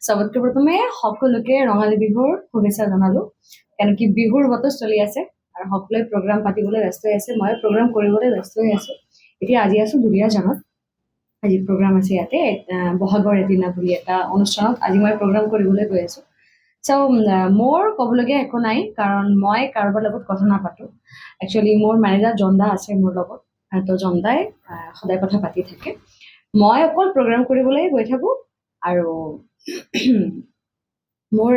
চবতকৈ প্ৰথমে সকলোকে ৰঙালী বিহুৰ শুভেচ্ছা জনালো। কাৰণ কি বিহুৰ বতৰ চলি আছে আৰু সকলোৱে প্ৰগ্ৰাম পাতিবলৈ ব্যস্ত হৈ আছে, মই প্ৰগ্ৰাম কৰিবলৈ ব্যস্ত হৈ আছো। এতিয়া আজি আছো দুলীয়াজানত। আজি প্ৰগ্ৰাম আছে ইয়াতে বহাগৰ এদিনা বুলি এটা অনুষ্ঠানত আজি মই প্ৰগ্ৰাম কৰিবলৈ গৈ আছো। মোৰ ক'বলগীয়া একো নাই, কাৰণ মই কাৰোবাৰ লগত কথা নাপাতো। একচুৱেলি মোৰ মেনেজাৰ জন্দা আছে মোৰ লগত, তো জন্দাই সদায় কথা পাতি থাকে। মই অকল প্ৰগ্ৰাম কৰিবলৈ গৈ থাকো আৰু মোৰ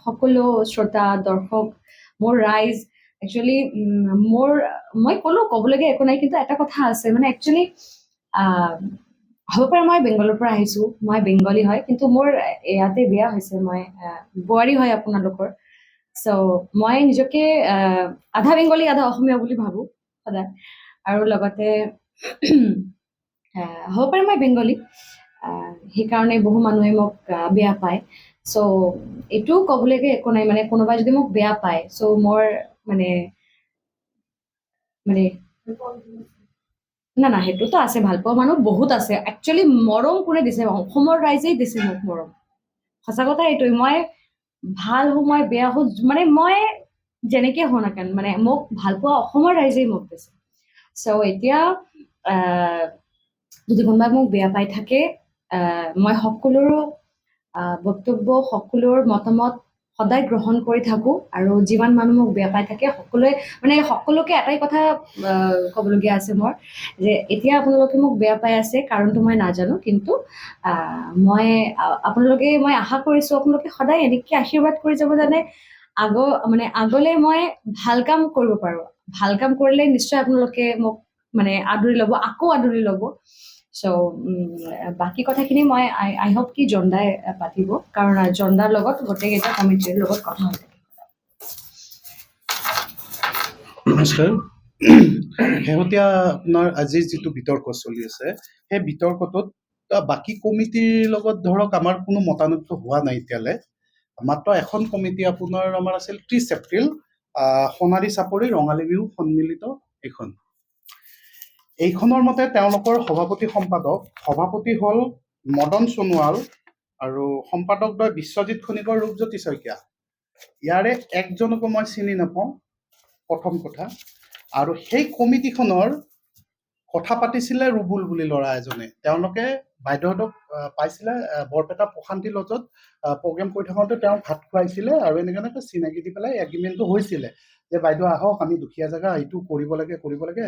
সকলো শ্ৰোতা দৰ্শক, মোৰ ৰাইজ, একচুৱেলি মই ক'বলগীয়া একো নাই, কিন্তু এটা কথা আছে মানে একচুৱেলি হ'ব পাৰে মই বেংগলৰ পৰা আহিছো, মই বেংগলী হয়, কিন্তু মোৰ ইয়াতে বিয়া হৈছে, মই বোৱাৰী হয় আপোনালোকৰ। মই নিজকে আধা বেংগলী আধা অসমীয়া বুলি ভাবো সদায়। আৰু লগতে হ'ব পাৰে মই বেংগলী, সেইকাৰণে বহু মানুহে মোক বেয়া পায়। এইটোও ক'বলৈকে একো নাই, মানে কোনোবাই যদি মোক বেয়া পায়, মোৰ মানে মানে না সেইটোতো আছে, ভাল পোৱা মানুহ বহুত আছে। একচুৱেলি মৰম কোনে দিছে? অসমৰ ৰাইজেই দিছে মোক মৰম। সঁচা কথা এইটোৱে। মই ভাল হওঁ, মই বেয়া হওঁ, মানে মই যেনেকে হওঁ না কেন, মানে মোক ভাল পোৱা অসমৰ ৰাইজেই মোক দিছে। এতিয়া যদি কোনোবাই মোক বেয়া পাই থাকে, মই সকলোৰো বক্তব্য, সকলোৰ মতামত সদায় গ্ৰহণ কৰি থাকো। আৰু যিমান মানুহ মোক বেয়া পাই থাকে সকলোকে এটাই কথা ক'বলগীয়া আছে মোৰ, যে এতিয়া আপোনালোকে মোক বেয়া পাই আছে, কাৰণটো মই নাজানো, কিন্তু মই আশা কৰিছো আপোনালোকে সদায় এনেকে আশীৰ্বাদ কৰি যাব, যাতে আগলৈ মই ভাল কাম কৰিব পাৰো। ভাল কাম কৰিলে নিশ্চয় আপোনালোকে মোক আদৰি ল'ব, আকৌ আদৰি ল'ব। বাকী কথাখিনি মই আই হোপ কি জন্দাই পাতিব, কাৰণ জন্দাৰ লগত গোটেইকেইটা কমিটিৰ লগত কথা হৈ থাকে। নমস্কাৰ। শেহতীয়া আপোনাৰ আজি যিটো বিতৰ্ক চলি আছে, সেই বিতৰ্কটোত বাকী কমিটিৰ লগত ধৰক আমাৰ কোনো মতানৈক্য হোৱা নাই এতিয়ালৈ। মাত্ৰ এখন কমিটি আপোনাৰ আমাৰ আছিল 30 এপ্ৰিল সোণাৰী চাপৰি ৰঙালী বিহু সন্মিলিত এইখন। এইখনৰ মতে তেওঁলোকৰ সভাপতি হ'ল মদন সোণোৱাল আৰু সম্পাদকদ্বয় বিশ্বজিৎ খনিকৰ, ৰূপজ্যোতি শইকীয়া। ইয়াৰে একজনকো মই চিনি নাপাওঁ, প্ৰথম কথা। আৰু সেই কমিটিখনৰ কথা পাতিছিলে ৰুবুল বুলি ল'ৰা এজনে। তেওঁলোকে বাইদেউহঁতক পাইছিলে বৰপেটা প্ৰশান্তি লজত প্ৰগ্ৰেম কৰি থাকোঁতে তেওঁক ভাত খুৱাইছিলে, আৰু এনেকৈ চিনাকি দি পেলাই এগ্ৰিমেণ্টটো হৈছিলে যে বাইদেউ আহক, আমি দুখীয়া জেগা, এইটো কৰিব লাগে।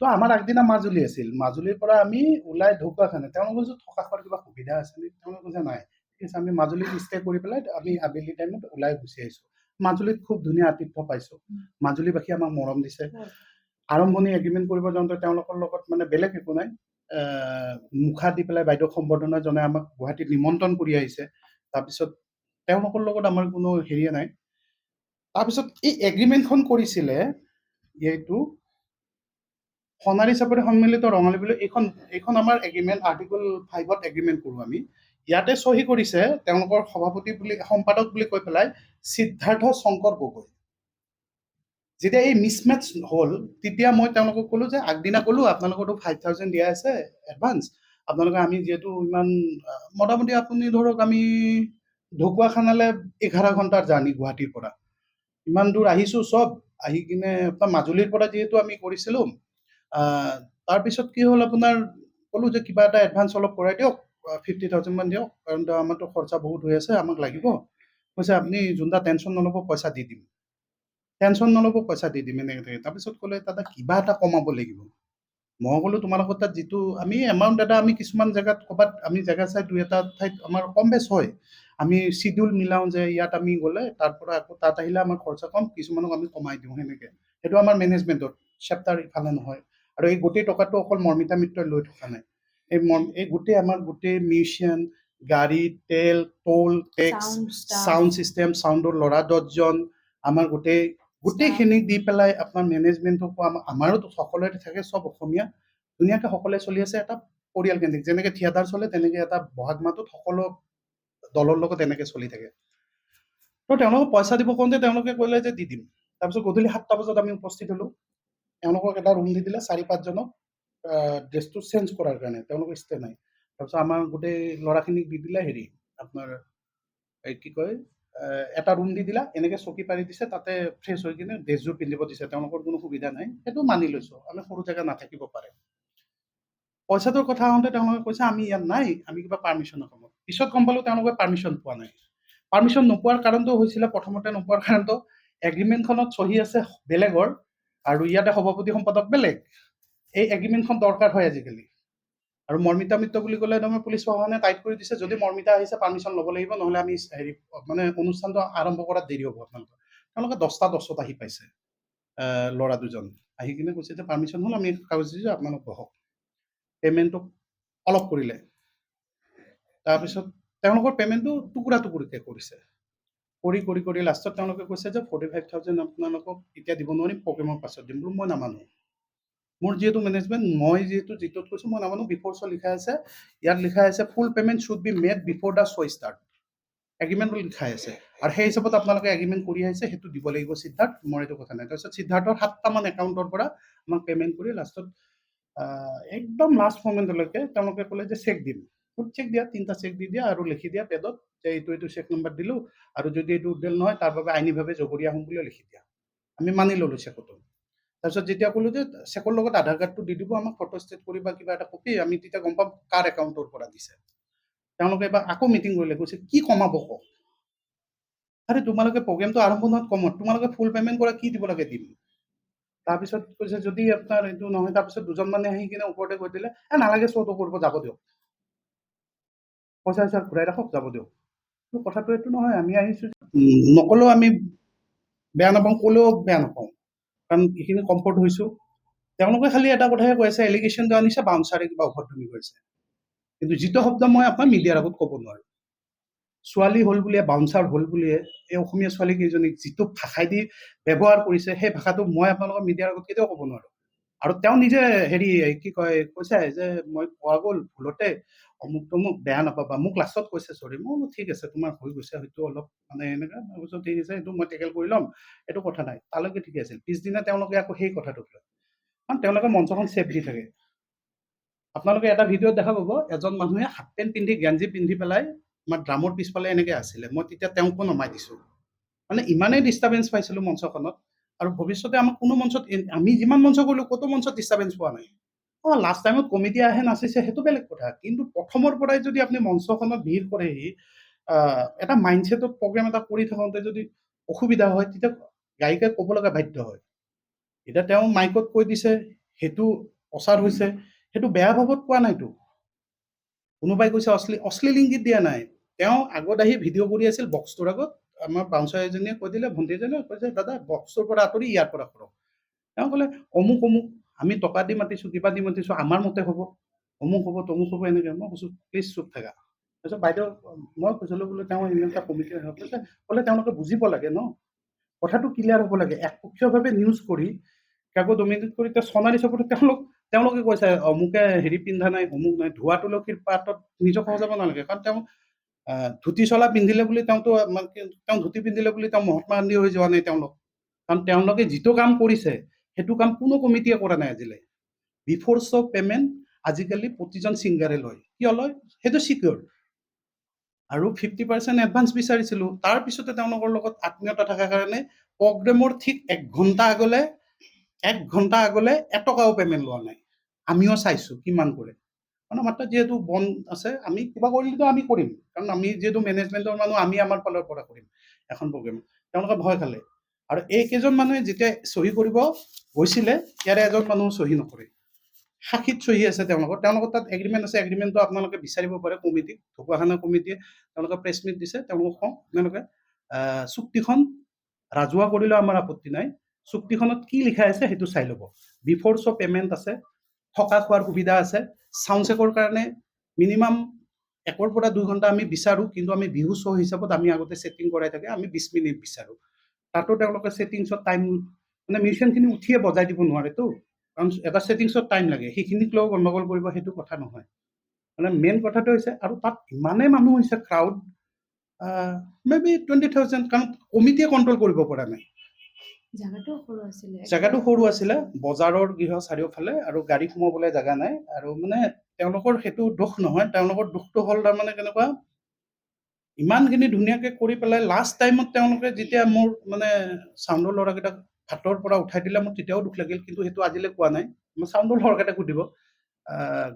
তো আমাৰ আগদিনা মাজুলী আছিল। মাজুলীৰ পৰা আমি ওলাই ঢকুৱাখানা, তেওঁলোকে কৈছো থকা খোৱাৰ কিবা সুবিধা আছে নেকি? তেওঁলোকে কৈছে নাই। ঠিক আছে, আমি মাজুলীত ষ্টে কৰি পেলাই আমি আবেলি টাইমত ওলাই গুচি আহিছো। মাজুলীত খুব ধুনীয়া আতিথ্য পাইছো। মাজুলীবাসী আমাক মৰম দিছে। আৰম্ভণি এগ্ৰিমেণ্ট কৰিব যাওঁতে তেওঁলোকৰ লগত বেলেগ একো নাই, মুখা দি পেলাই বাইদেউ সম্বৰ্ধনা জনাই আমাক গুৱাহাটীত নিমন্ত্ৰণ কৰি আহিছে। তাৰপিছত তেওঁলোকৰ লগত আমাৰ কোনো হেৰিয়ে নাই। তাৰপিছত এই এগ্ৰিমেণ্টখন কৰিছিলে, এইটো সোণাৰী চাপৰি সন্মিলিত ৰঙালী বিহু, এইখন আমাৰ এগ্ৰিমেণ্ট, আৰ্টিকল 5ত এগ্ৰিমেণ্ট কৰোঁ আমি। ইয়াতে চহী কৰিছে তেওঁলোকৰ সম্পাদক বুলি কৈ পেলাই সিদ্ধাৰ্থ শংকৰ গগৈ। যেতিয়া এই মিছমেটচ হ'ল, তেতিয়া মই তেওঁলোকক ক'লো যে আগদিনা ক'লো আপোনালোকৰতো 5,000 দিয়া আছে এডভান্স, আপোনালোকে আমি যিহেতু ইমান মোটামুটি আপুনি ধৰক আমি ঢকুৱাখানালৈ 11 ঘণ্টাৰ জাৰ্ণি গুৱাহাটীৰ পৰা, ইমান দূৰ আহিছো, চব আহি কিনে আপোনাৰ মাজুলীৰ পৰা যিহেতু আমি কৰিছিলো, তাৰপিছত কি হ'ল আপোনাৰ ক'লো যে কিবা এটা এডভান্স অলপ কৰাই দিয়ক, 50,000 মান দিয়ক, কাৰণ আমাৰতো খৰচা বহুত হৈ আছে, আমাক লাগিব। কৈছে আপুনি যোনটা টেনশ্যন নল'ব, পইচা দি দিম। এনেকৈ। তাৰপিছত ক'লে দাদা কিবা এটা কমাব লাগিব। মই ক'লো তোমালোকৰ তাত যিটো আমি এমাউণ্ট, দাদা আমি কিছুমান জেগাত ক'ৰবাত আমি জেগা চাই 2-এটা ঠাইত আমাৰ কম বেছ হয়, আমি চিডিউল মিলাওঁ যে ইয়াত আমি গ'লে তাৰ পৰা আকৌ তাত আহিলে আমাৰ খৰচা কম, কিছুমানক আমি কমাই দিওঁ, সেনেকৈ। সেইটো আমাৰ মেনেজমেণ্টত চেপ্টাৰ ইফালে নহয়। আৰু এই গোটেই টকাটো অকল মৰ্মিতা মিত্ৰই লৈ থকা নাই, এই গোটেই আমাৰ গোটেই মিউজিচিয়ান, গাড়ী, তেল, টোল টেক্স, চাউণ্ড চিষ্টেম, চাউণ্ডৰ ল'ৰা 10জন, আমাৰ গোটেইখিনিক দি পেলাই আপোনাৰ মেনেজমেণ্টকো আমাৰোতো সকলোৰে থাকে, চব অসমীয়া, ধুনীয়াকৈ সকলোৱে চলি আছে। এটা পৰিয়াল কেন্দ্ৰিক, যেনেকৈ থিয়েটাৰ চলে তেনেকৈ এটা বহাগ মাহটোত সকলো দলৰ লগত এনেকৈ চলি থাকে। তো তেওঁলোকক পইচা দিব কওঁতে তেওঁলোকে ক'লে যে দি দিম। তাৰপিছত গধূলি 7টা বজাত আমি উপস্থিত হ'লোঁ। তেওঁলোকক এটা ৰুম দি দিলে 4-5জনক ড্ৰেছটো চেঞ্জ কৰাৰ কাৰণে, তেওঁলোকৰ ষ্টে নাই। তাৰপিছত আমাৰ গোটেই ল'ৰাখিনিক দি দিলে আপোনাৰ কি কয় এটা ৰুম দি দিলা, এনেকে চকী পাৰি দিছে, তাতে ফ্ৰেছ হৈ কিনে ড্ৰেছযোৰ পিন্ধিব দিছে, তেওঁলোকৰ কোনো সুবিধা নাই, সেইটো মানি লৈছো, আমি সৰু জেগা নাথাকিব পাৰে। পইচাটোৰ কথা আহোঁতে তেওঁলোকে কৈছে আমি ইয়াত নাই, আমি কিবা পাৰ্মিশ্যনৰ কামত। পিছত গম পালো তেওঁলোকে পাৰ্মিশ্যন পোৱা নাই। পাৰ্মিশ্যন নোপোৱাৰ কাৰণটো হৈছিলে, প্ৰথমতে নোপোৱাৰ কাৰণটো এগ্ৰিমেণ্টখনত চহী আছে বেলেগৰ আৰু ইয়াতে সভাপতি সম্পাদক বেলেগ। এই এগ্ৰিমেণ্টখন দৰকাৰ হয় আজিকালি। আৰু মৰ্মিতা মিত্ৰ বুলি ক'লে একদম পুলিচ প্ৰশাসনে টাইট কৰি দিছে, যদি মৰ্মিতা আহিছে পাৰ্মিশ্যন ল'ব লাগিব, নহ'লে আমি হেৰি মানে অনুষ্ঠানটো আৰম্ভ কৰাত দেৰি হ'ব আপোনালোকৰ। তেওঁলোকে 10টা 10ত আহি পাইছে, ল'ৰা দুজন আহি কিনে কৈছে যে পাৰ্মিশ্যন হ'ল, আমি কাগজ দিছোঁ, আপোনালোক বহক। পে'মেণ্টটো অলপ কৰিলে, তাৰপিছত তেওঁলোকৰ পে'মেণ্টটো টুকুৰা টুকুৰিকৈ কৰিছে, কৰি কৰি কৰি লাষ্টত তেওঁলোকে কৈছে যে 45,000 আপোনালোকক এতিয়া দিব নোৱাৰিম, প্ৰগ্ৰেমৰ পাছত দিম। বোলো মই নামানো, মোৰ যিহেতু মেনেজমেণ্ট, মই যিটোত কৈছোঁ মই নামানো। বিফৰ চ' লিখা আছে, ইয়াত লিখা আছে full payment should be made before the show' start, এগ্ৰিমেণ্টত লিখা আছে, আৰু সেই হিচাপত আপোনালোকে এগ্ৰিমেণ্ট কৰি আহিছে, সেইটো দিব লাগিব সিদ্ধাৰ্থ, মোৰ এইটো কথা নাই। তাৰপিছত সিদ্ধাৰ্থৰ 7টামান একাউণ্টৰ পৰা আমাক পে'মেণ্ট কৰি লাষ্টত একদম লাষ্ট মমেণ্টলৈকে তেওঁলোকে ক'লে যে চেক দিম। চেক দিয়া, 3টা চেক দি দিয়া আৰু লিখি দিয়া পেডত যে এইটো চেক নম্বৰ দিলোঁ, আৰু যদি এইটো উদ্দেল নহয় তাৰ বাবে আইনীভাৱে জগৰীয়া হ'ম বুলিও লিখি দিয়া। আমি মানি ল'লোঁ চেকটো। তাৰপিছত যেতিয়া ক'লোঁ যে চেকৰ লগত আধাৰ কাৰ্ডটো দি দিব, আমাক ফটো ষ্টেট কৰি বা কিবা এটা কপি, আমি তেতিয়া গম পাম কাৰ একাউণ্টৰ পৰা দিছে। তেওঁলোকে এবাৰ আকৌ মিটিং কৰিলে, কৈছে কি কমাব কওক। আৰে তোমালোকে প্ৰগ্ৰেমটো আৰম্ভ নহয় কমত, তোমালোকে ফুল পে'মেণ্ট কৰা, কি দিব লাগে দিম। তাৰপিছত কৈছে যদি আপোনাৰ এইটো নহয়, তাৰপিছত দুজন মানে আহি কিনে ওপৰতে কৈ দিলে, নালাগে শ্ব'টো কৰিব, যাব দিয়ক, পইচা চইচা ঘূৰাই ৰাখক, যাব দিয়ক। কথাটো এইটো নহয়, আমি আহিছোঁ, নক'লেও আমি বেয়া নাপাওঁ, ক'লেও বেয়া নাপাওঁ, কাৰণ এইখিনি কমফৰ্ট হৈছোঁ। তেওঁলোকে খালি এটা কথাহে কৈ আছে, এলিগেশ্যনটো আনিছে বাউন্সাৰে কিবা অভদ্ৰামি কৰিছে, কিন্তু যিটো শব্দ মই আপোনাৰ মিডিয়াৰ আগত ক'ব নোৱাৰোঁ। ছোৱালী হ'ল বুলিয়ে, বাউন্সাৰ হ'ল বুলিয়ে এই অসমীয়া ছোৱালী কেইজনীক যিটো ভাষাই দি ব্যৱহাৰ কৰিছে, সেই ভাষাটো মই আপোনালোকৰ মিডিয়াৰ আগত কেতিয়াও ক'ব নোৱাৰোঁ। আৰু তেওঁ নিজে হেৰি কি কয় কৈছে যে মই কোৱা গ'ল ভুলতে, অমুক তমুক, বেয়া নাপাবা, মোক লাষ্টত কৈছে চৰি। মই বোলো ঠিক আছে, তোমাৰ হৈ গৈছে হয়তো অলপ মানে এনেকুৱা, তাৰপিছত ঠিক আছে, এইটো মই টেকেল কৰি ল'ম, এইটো কথা নাই, তালৈকে ঠিকে আছিল। পিছদিনা তেওঁলোকে আকৌ সেই কথাটোক লয়, কাৰণ তেওঁলোকে মঞ্চখন ছেফ দি থাকে। আপোনালোকে এটা ভিডিঅ'ত দেখা পাব, এজন মানুহে হাফ পেণ্ট পিন্ধি, গেঞ্জি পিন্ধি পেলাই আমাৰ ড্ৰামৰ পিছফালে এনেকে আছিলে, মই তেতিয়া তেওঁকো নমাই দিছোঁ। মানে ইমানেই ডিষ্টাৰ্বেঞ্চ পাইছিলোঁ মঞ্চখনত, আৰু ভৱিষ্যতে আমাক কোনো মঞ্চত, আমি যিমান মঞ্চ কৰিলোঁ ক'তো মঞ্চত ডিষ্টাৰ্বেঞ্চ পোৱা নাই। লাষ্ট টাইমত কমিটি আহে নাচিছে, সেইটো বেলেগ কথা, কিন্তু প্ৰথমৰ পৰাই যদি আপুনি মঞ্চখনত ভিৰ কৰেহি, এটা মাইণ্ডছেটত প্ৰগ্ৰেম এটা কৰি থাকোঁতে যদি অসুবিধা হয়, তেতিয়া গায়িকে ক'ব লগা বাধ্য হয়। এতিয়া তেওঁ মাইকত কৈ দিছে, সেইটো প্ৰচাৰ হৈছে, সেইটো বেয়া ভাৱত কোৱা নাইতো। কোনোবাই কৈছে অশ্লীল ইংগিত দিয়া নাই, তেওঁ আগত আহি ভিডিঅ' কৰি আছিল বক্সটোৰ আগত, আমাৰ বাউন্সাৰ এজনীয়ে কৈ দিলে, ভণ্টি এজনীয়ে কৈছে দাদা বক্সটোৰ পৰা আঁতৰি ইয়াৰ পৰা কৰক। তেওঁ ক'লে অমুক অমুক, আমি টকা দি মাতিছোঁ, কিবা দি মাতিছোঁ, আমাৰ মতে হ'ব, অমুক হ'ব তমুক হ'ব, এনেকৈ। মই কৈছোঁ প্লিজ চুপ থাকা। তাৰপিছত বাইদেউ মই কৈছিলোঁ বোলে তেওঁ এনেকুৱা কমিটি কৈছে, ক'লে তেওঁলোকে বুজিব লাগে ন, কথাটো ক্লিয়াৰ হ'ব লাগে। একপক্ষীয়ভাৱে নিউজ কৰি কাকো ডমিনেট কৰি তেওঁ সোণালী চকুত তেওঁলোকে কৈছে অমুকে হেৰি পিন্ধা নাই, অমুক নাই, ধোৱা তুলসীৰ পাতত নিজক সজাব নালাগে, কাৰণ তেওঁ ধুতি চলা পিন্ধিলে বুলি তেওঁ ধুতি পিন্ধিলে বুলি তেওঁ মহাত্মা গান্ধী হৈ যোৱা নাই তেওঁলোক, কাৰণ তেওঁলোকে যিটো কাম কৰিছে সেইটো কাম কোনো কমিটিয়ে কৰা নাই আজিলৈ। বিফৰ চ' পে'মেণ্ট আজিকালি প্ৰতিজন ছিংগাৰে লয়, কিয় লয় সেইটো চিকিউৰ। আৰু 50% এডভান্স বিচাৰিছিলোঁ, তাৰপিছতে তেওঁলোকৰ লগত আত্মীয়তা থকাৰ কাৰণে প্ৰগ্ৰেমৰ ঠিক 1 ঘণ্টা আগলৈ এটকাও পে'মেণ্ট লোৱা নাই। আমিও চাইছোঁ কিমান কৰে, কাৰণ আমাৰ তাত যিহেতু বন্ধ আছে, আমি কিবা কৰিলেতো আমি কৰিম, কাৰণ আমি যিহেতু মেনেজমেণ্টৰ মানুহ, আমি আমাৰ ফালৰ পৰা কৰিম এখন প্ৰগ্ৰেম। তেওঁলোকে ভয় খালে, আৰু এইকেইজন মানুহে যেতিয়া চহী কৰিব গৈছিলে, ইয়াৰে এজন মানুহ চহী নকৰে, সাক্ষীত চহী আছে তেওঁলোকৰ তাত এগ্ৰিমেণ্ট আছে, এগ্ৰিমেণ্টটো আপোনালোকে বিচাৰিব পাৰে কমিটিক, ঢকুৱাখানা কমিটিয়ে তেওঁলোকে প্ৰেছ মিট দিছে, তেওঁলোকক কওঁ আপোনালোকে চুক্তিখন ৰাজহুৱা কৰিলেও আমাৰ আপত্তি নাই, চুক্তিখনত কি লিখা আছে সেইটো চাই ল'ব। বিফৰ চ' পে'মেণ্ট আছে, থকা খোৱাৰ সুবিধা আছে, চাউণ্ড চেকৰ কাৰণে মিনিমাম 1 পৰা 2 ঘণ্টা আমি বিচাৰোঁ, কিন্তু আমি বিহু শ্ব' হিচাপত আমি আগতে ছেটিং কৰাই থাকে, আমি 20 মিনিট বিচাৰোঁ। তাতো তেওঁলোকে ছেটিংছত টাইম, মানে মিউজিচিয়ানখিনি উঠিয়ে বজাই দিব নোৱাৰেতো, কাৰণ এটা ছেটিংছত টাইম লাগে, সেইখিনিক লৈও গণ্ডগোল কৰিব, সেইটো কথা নহয়। মানে মেইন কথাটো হৈছে, আৰু তাত ইমানেই মানুহ হৈছে, ক্ৰাউড মেবি 20,000, কাৰণ কমিটিয়ে কণ্ট্ৰল কৰিব পৰা নাই। জেগাটো সৰু আছিলে, বজাৰৰ গৃহ চাৰিওফালে, আৰু গাড়ী সোমাবলৈ জেগা নাই, আৰু মানে তেওঁলোকৰ সেইটো দোষ নহয়, তেওঁলোকৰ দোষটো হ'ল তাৰমানে কেনেকুৱা, ইমানখিনি ধুনীয়াকৈ কৰি পেলাই লাষ্ট টাইমত তেওঁলোকে যেতিয়া মোৰ মানে চাউণ্ডৰ ল'ৰাকেইটাক ভাতৰ পৰা উঠাই দিলে মোৰ তেতিয়াও দুখ লাগিল, কিন্তু সেইটো আজিলৈ কোৱা নাই। মই চাউণ্ডৰ ল'ৰাকেইটাক সুধিব,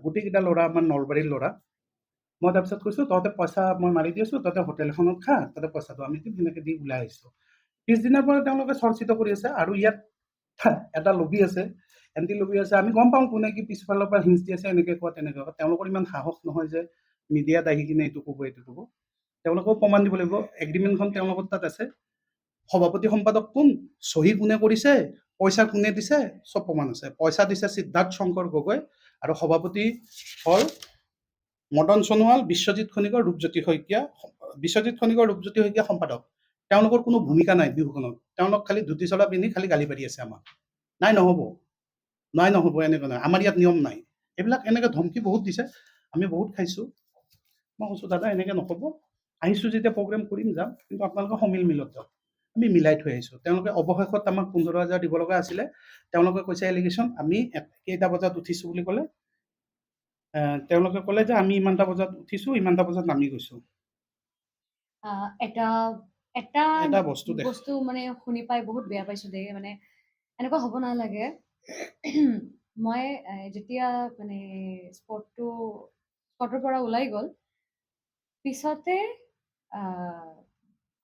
গোটেইকেইটা ল'ৰা আমাৰ নলবাৰীৰ ল'ৰা। মই তাৰপিছত কৈছোঁ তহঁতে পইচা মই মাৰি দি আছোঁ, তহঁতে হোটেল এখনত খা, তাতে পইচাটো আমি দিম, সেনেকৈ দি ওলাই আহিছোঁ। পিছদিনাৰ পৰা তেওঁলোকে চৰ্চিত কৰি আছে আৰু ইয়াত এটা লবি আছে, এণ্টি লবি আছে। আমি গম পাওঁ কোনে কি পিছফালৰ পৰা হিঞ্চ দি আছে, এনেকৈ কোৱা তেনেকৈ কোৱা। তেওঁলোকৰ ইমান সাহস নহয় যে মিডিয়াত আহি কিনে এইটো ক'ব এইটো ক'ব। তেওঁলোকেও প্ৰমাণ দিব লাগিব। এগ্ৰিমেণ্টখন তেওঁলোকৰ তাত আছে, সভাপতি সম্পাদক কোন, চহী কোনে কৰিছে, পইচা কোনে দিছে, চব প্ৰমাণ আছে। পইচা দিছে সিদ্ধাৰ্থ শংকৰ গগৈ আৰু সভাপতি হ'ল মদন সোণোৱাল, বিশ্বজিৎ খনিকৰ, ৰূপজ্যোতি শইকীয়া। বিশ্বজিৎ খনিকৰ, ৰূপজ্যোতি শইকীয়া সম্পাদক। তেওঁলোকৰ কোনো ভূমিকা নাই বিহুখনত। তেওঁলোক খালি ধুতি চলা পিন্ধি খালি গালি পাৰি আছে আমাক। নাই নহ'ব, নাই নহ'ব, এনেকুৱা নাই, আমাৰ ইয়াত নিয়ম নাই। এইবিলাক এনেকৈ ধমকি বহুত দিছে, আমি বহুত খাইছোঁ। মই কৈছোঁ দাদা এনেকৈ নক'ব, আহিছোঁ যেতিয়া প্ৰগ্ৰেম কৰিম যাম, কিন্তু আপোনালোকে সমিল মিলত যাওক। আমি মিলাই থৈ আহিছোঁ। তেওঁলোকে অৱশেষত আমাক 15,000 দিব লগা আছিলে। তেওঁলোকে কৈছে এলিগেশ্যন, আমি কেইটা বজাত উঠিছোঁ বুলি ক'লে, তেওঁলোকে ক'লে যে আমি ইমানটা বজাত উঠিছোঁ, ইমানটা বজাত নামি গৈছোঁ। এটা এটা এটা বস্তু বস্তু মানে শুনি পাই বহুত বেয়া পাইছোঁ দেই। মানে এনেকুৱা হ'ব নালাগে। মই যেতিয়া মানে স্পটৰ পৰা ওলাই গ'ল, পিছতে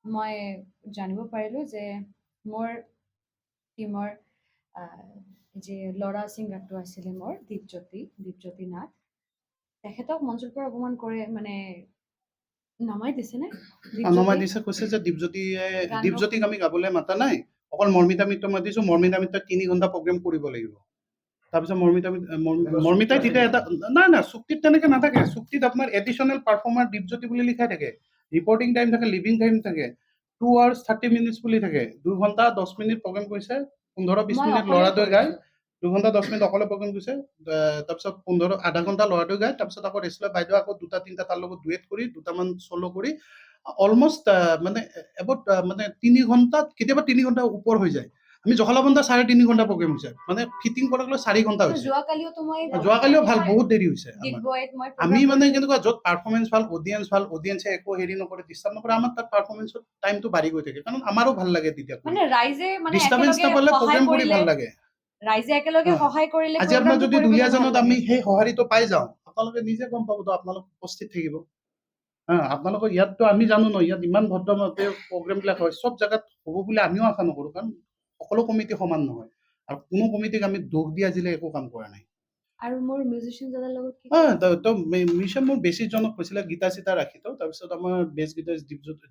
মই জানিব পাৰিলোঁ যে মোৰ টিমৰ যে ল'ৰা ছিংগাৰটো আছিলে মোৰ দীপজ্যোতি নাথ, তেখেতক মঞ্চৰ পৰা অপমান কৰে, মানে নমাই দিছেনে? নমাই দিছে, কৈছে যে গান দীপজ্যোতিক আমি গাবলৈ মাতা নাই, অকল মৰ্মিতা মিত্ৰ মাতিছোঁ, মৰ্মিতা মিত্ৰই 3 ঘণ্টা প্ৰগ্ৰেম কৰিব লাগিব। তাৰপিছত মৰ্মিতাই তেতিয়া এটা নাই চুক্তিত তেনেকে নাথাকে। চুক্তিত আপোনাৰ এডিশ্যনেল পাৰফৰ্মাৰ দীপজ্যোতি বুলি লিখাই থাকে, ৰিপৰ্টিং টাইম থাকে, লিভিং টাইম থাকে, 2 hours 30 minutes বুলি থাকে। 2 ঘণ্টা 10 মিনিট প্ৰগ্ৰেম কৰিছে, 15-20 মই মিনিট অকলে ল'ৰাটোৱে গায়, কৰিছোঁ। 2 ঘণ্টা 10 মিনিট অকলে প্ৰগ্ৰেম কৰিছে। তাৰপিছত আধা ঘণ্টা ল'ৰাটোৱে গায়, তাৰপিছত আকৌ ৰেষ্ট লৈ বাইদেউ আকৌ 2-3টা তাৰ লগত ডুৱেট কৰি, 2টামান চ'ল' কৰি অলমষ্ট মানে এবাউট মানে 3 ঘণ্টা, কেতিয়াবা 3 ঘণ্টা ওপৰ হৈ যায়। আমি জখলাবন্ধা 3.5 ঘণ্টা প্ৰগ্ৰেম হৈছে, মানে ফিটিং কৰাক লৈ 4 ঘণ্টা হৈছে। যোৱাকালিওতো মই যোৱাকালিও ভাল, বহুত দেৰি হৈছে আমাৰ। ডিগবৈত মই আমি program মানে কৰিলোঁ। কেনেকুৱা, য'ত পাৰফৰ্মেঞ্চ ভাল, অডিয়েঞ্চে একো হেৰি নকৰে, ডিষ্টাৰ্ব নকৰে, আমাৰ তাত পাৰফৰ্মেঞ্চত টাইমটো বাঢ়ি গৈ থাকে, কাৰণ আমাৰো ভাল লাগে তেতিয়া কৰি। মানে ৰাইজে মানে ডিষ্টাৰ্বেঞ্চ একেলগে নাপালে সহায় প্ৰগ্ৰেম কৰি কৰিলে, ভাল লাগে। ৰাইজে একেলগে হা। সহায় কৰিলে আজি আপোনাৰ programটো যদি কৰিবলৈ ভাল দুলীয়াজানত লাগে। আমি সেই সঁহাৰিটো পাই যাওঁ, আপোনালোকে নিজে গম পাব, আপোনালোক উপস্থিত থাকিব। আপোনালোকৰ ইয়াততো আমি জানো ন, ইয়াত ইমান ভদ্ৰমতে প্ৰগ্ৰেমবিলাক হয়, চব জেগাত হ'ব বুলি আমিও আশা নকৰোঁ, কাৰণ সকলো কমিটি সমান নহয়, আৰু কোনো কমিটিক আমি দোষ দি আজিলৈ একো কাম কৰা নাই। আৰু মোৰ মিউজিচিয়ান দাদাৰ লগত কি মিউজিচিয়ান মোৰ বেছিজনক কৈছিলে গীতা চিতা ৰাখি থওঁ। তাৰপিছত আমাৰ বেছ গীটাৰ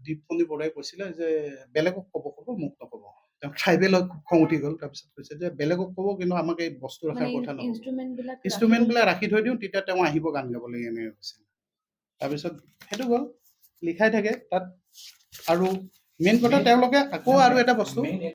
দীপমণি বৰাই কৈছিলে যে বেলেগক ক'ব, মোক নক'ব। তেওঁ ট্ৰাইবেলত খুব খং উঠি গ'ল। তাৰপিছত কৈছে যে বেলেগক ক'ব, কিন্তু আমাক এই বস্তু ৰখাৰ মানে কথা নক'ব। ইনষ্ট্ৰুমেণ্টবিলাক ইনষ্ট্ৰুমেণ্টবিলাক ৰাখি থৈ দিওঁ, তেতিয়া তেওঁ আহিব গান গাবলৈ, এনেকৈ কৈছিল। তাৰপিছত সেইটো গ'ল, লিখাই থাকে তাত। আৰু মেইন কথা তেওঁলোকে আকৌ আৰু এটা বস্তু